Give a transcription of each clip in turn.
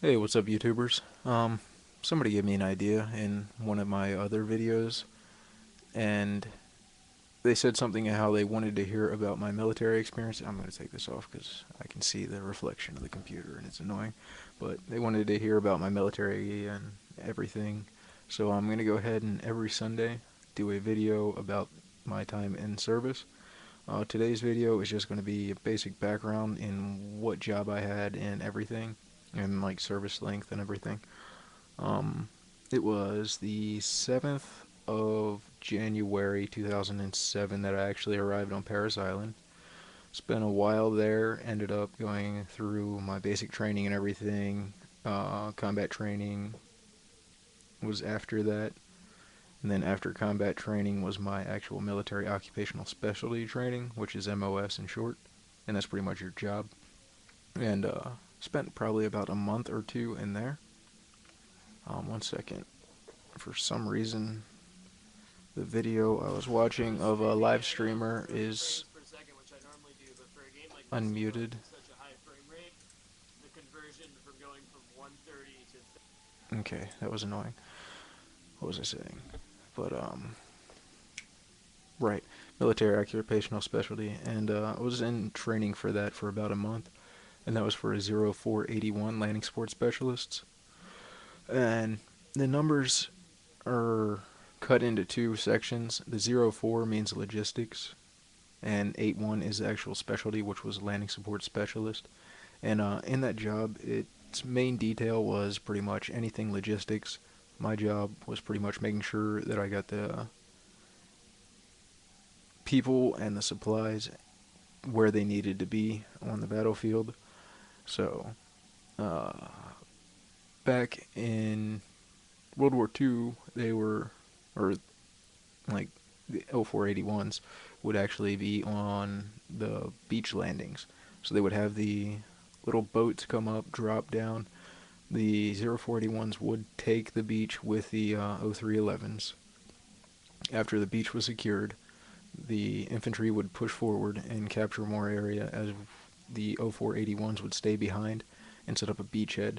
Hey, what's up, YouTubers? Somebody gave me an idea in one of my other videos, and they said something how they wanted to hear about my military experience. I'm going to take this off because I can see the reflection of the computer and it's annoying. But they wanted to hear about my military and everything. So I'm going to go ahead and every Sunday do a video about my time in service. Today's video is just going to be a basic background in what job I had and everything, and like service length and everything. Um, it was the 7th of January 2007 that I actually arrived on Paris Island. Spent a while there, ended up going through my basic training and everything. Combat training was after that. And then after combat training was my actual military occupational specialty training, which is MOS in short. And that's pretty much your job. And spent probably about a month or two in there. One second. For some reason, the video I was watching of a live streamer is unmuted. Okay, that was annoying. What was I saying? But, right. Military occupational specialty. And I was in training for that for about a month. And that was for a 0481 landing support specialists. And the numbers are cut into two sections. The 04 means logistics, and 81 is the actual specialty, which was landing support specialist. And in that job, its main detail was pretty much anything logistics. My job was pretty much making sure that I got the people and the supplies where they needed to be on the battlefield. So, uh, back in World War II, they were, or like the 0481s, would actually be on the beach landings. So they would have the little boats come up, drop down. The 0481s would take the beach with the 0311s. After the beach was secured, the infantry would push forward and capture more area as the 0481s would stay behind and set up a beachhead.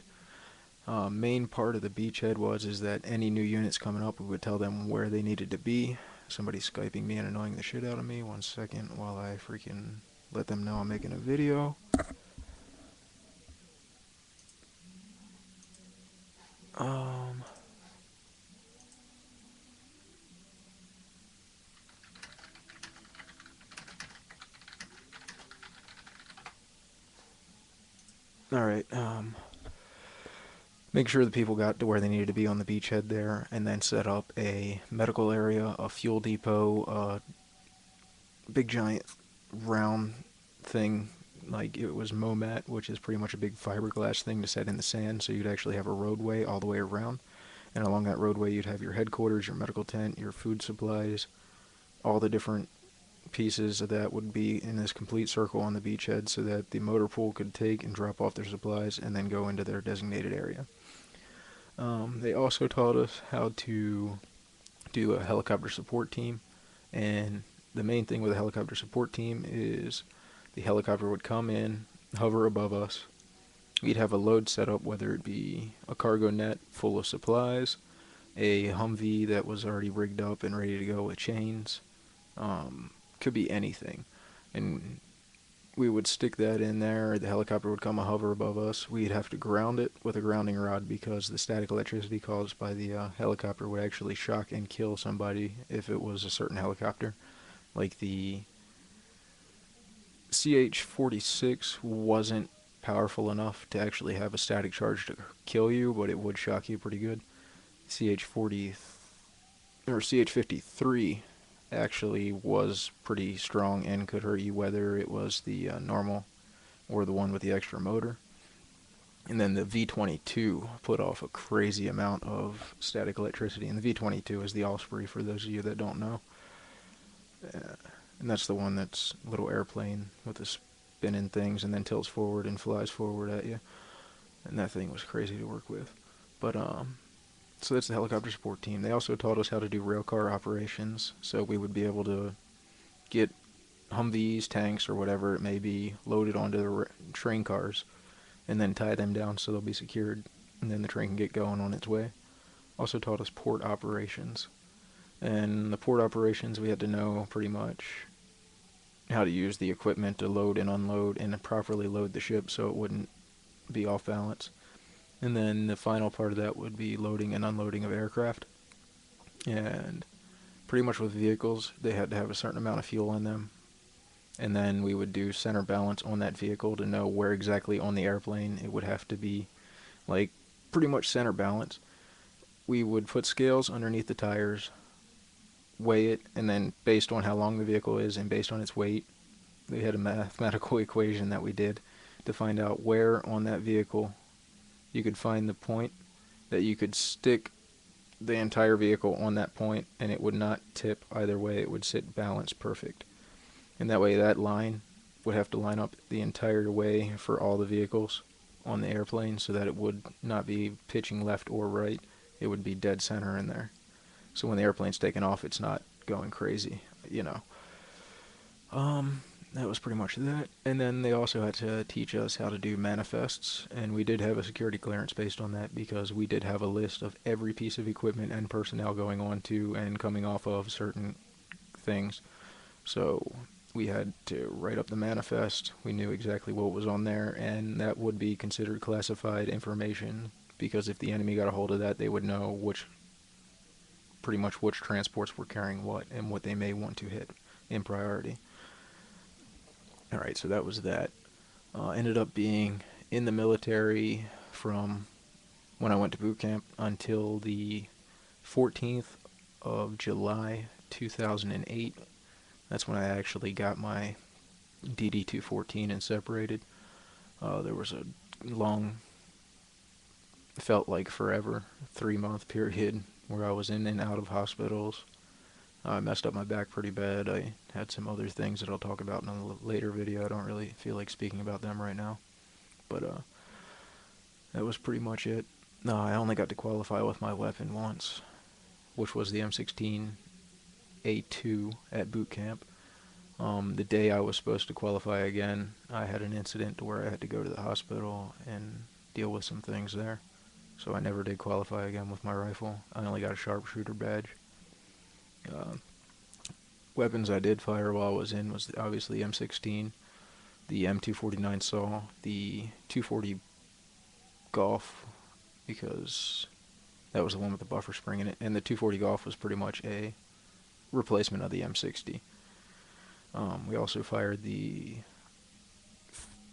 Main part of the beachhead is that any new units coming up, we would tell them where they needed to be. Somebody's Skyping me and annoying the shit out of me. One second while I freaking let them know I'm making a video. Um. Alright, make sure the people got to where they needed to be on the beachhead there, and then set up a medical area, a fuel depot, a big giant round thing, like it was MOMAT, which is pretty much a big fiberglass thing to set in the sand, so you'd actually have a roadway all the way around. And along that roadway, you'd have your headquarters, your medical tent, your food supplies, all the different pieces of that would be in this complete circle on the beachhead so that the motor pool could take and drop off their supplies and then go into their designated area. They also taught us how to do a helicopter support team, and the main thing with a helicopter support team is the helicopter would come in, hover above us. We'd have a load set up, whether it be a cargo net full of supplies, a Humvee that was already rigged up and ready to go with chains. Could be anything. And we would stick that in there. The helicopter would come and hover above us. We'd have to ground it with a grounding rod because the static electricity caused by the helicopter would actually shock and kill somebody if it was a certain helicopter. Like the CH-46 wasn't powerful enough to actually have a static charge to kill you, but it would shock you pretty good. CH-40 or CH-53 actually was pretty strong and could hurt you, whether it was the normal or the one with the extra motor. And then the V-22 put off a crazy amount of static electricity, and the V-22 is the Osprey for those of you that don't know. And that's the one that's a little airplane with the spinning things and then tilts forward and flies forward at you. And that thing was crazy to work with. But so that's the helicopter support team. They also taught us how to do railcar operations, so we would be able to get Humvees, tanks, or whatever it may be loaded onto the train cars and then tie them down so they'll be secured and then the train can get going on its way. Also taught us port operations. And the port operations, we had to know pretty much how to use the equipment to load and unload and properly load the ship so it wouldn't be off balance. And then the final part of that would be loading and unloading of aircraft. And pretty much with vehicles, they had to have a certain amount of fuel in them. And then we would do center balance on that vehicle to know where exactly on the airplane it would have to be, like, pretty much center balance. We would put scales underneath the tires, weigh it, and then based on how long the vehicle is and based on its weight, we had a mathematical equation that we did to find out where on that vehicle you could find the point that you could stick the entire vehicle on that point and it would not tip either way. It would sit balanced perfect. And that way that line would have to line up the entire way for all the vehicles on the airplane so that it would not be pitching left or right. It would be dead center in there. So when the airplane's taking off, it's not going crazy, you know. That was pretty much that. And then they also had to teach us how to do manifests, and we did have a security clearance based on that because we did have a list of every piece of equipment and personnel going on to and coming off of certain things. So we had to write up the manifest. We knew exactly what was on there, and that would be considered classified information because if the enemy got a hold of that, they would know pretty much which transports were carrying what and what they may want to hit in priority. Alright, so that was that. Ended up being in the military from when I went to boot camp until the 14th of July 2008. That's when I actually got my DD-214 and separated. There was a long, felt like forever, 3-month period where I was in and out of hospitals. I messed up my back pretty bad. I had some other things that I'll talk about in a later video. I don't really feel like speaking about them right now. But that was pretty much it. No, I only got to qualify with my weapon once, which was the M16A2 at boot camp. The day I was supposed to qualify again, I had an incident where I had to go to the hospital and deal with some things there. So I never did qualify again with my rifle. I only got a sharpshooter badge. Weapons I did fire while I was in was obviously M16, the M249 saw, the 240 Golf, because that was the one with the buffer spring in it, and the 240 Golf was pretty much a replacement of the M60. We also fired the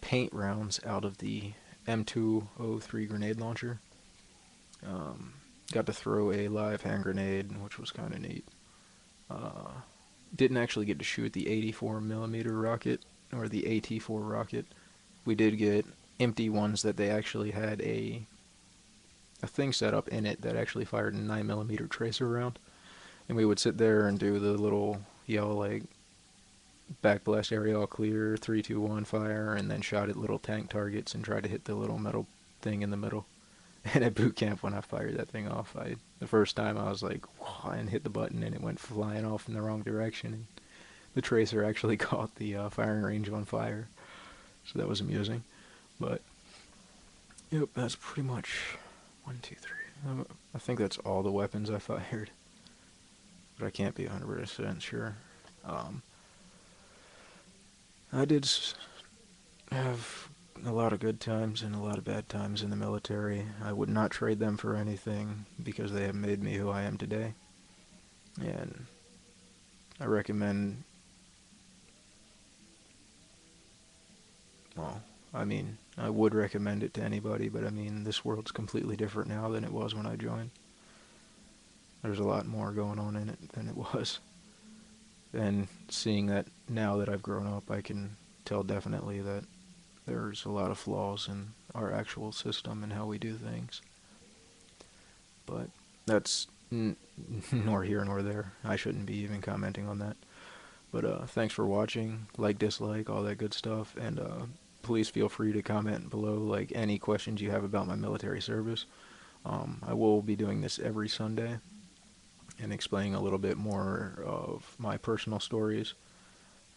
paint rounds out of the M203 grenade launcher. Got to throw a live hand grenade, which was kind of neat. Didn't actually get to shoot the 84mm rocket, or the AT-4 rocket. We did get empty ones that they actually had a thing set up in it that actually fired a 9mm tracer round. And we would sit there and do the little yell like, backblast area all clear, 3, 2, 1, fire, and then shot at little tank targets and tried to hit the little metal thing in the middle. And at boot camp, when I fired that thing off, the first time I was like, whoa, and hit the button, and it went flying off in the wrong direction. And the tracer actually caught the firing range on fire. So that was amusing. But, yep, that's pretty much 1, 2, 3. I think that's all the weapons I fired. But I can't be 100% sure. I did have a lot of good times and a lot of bad times in the military. I would not trade them for anything because they have made me who I am today. And I recommend, well, I mean, I would recommend it to anybody, but I mean, this world's completely different now than it was when I joined. There's a lot more going on in it than it was. And seeing that now that I've grown up, I can tell definitely that there's a lot of flaws in our actual system and how we do things. But that's nor here nor there. I shouldn't be even commenting on that. But thanks for watching. Like, dislike, all that good stuff. And please feel free to comment below like any questions you have about my military service. I will be doing this every Sunday and explaining a little bit more of my personal stories,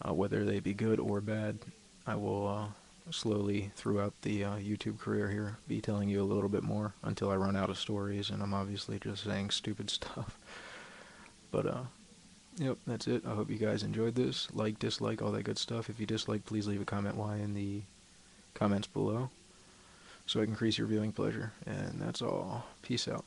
whether they be good or bad. I will slowly throughout the YouTube career here be telling you a little bit more until I run out of stories, and I'm obviously just saying stupid stuff. But yep, that's it. I hope you guys enjoyed this. Like, dislike, all that good stuff. If you dislike, please leave a comment why in the comments below so I can increase your viewing pleasure. And that's all. Peace out.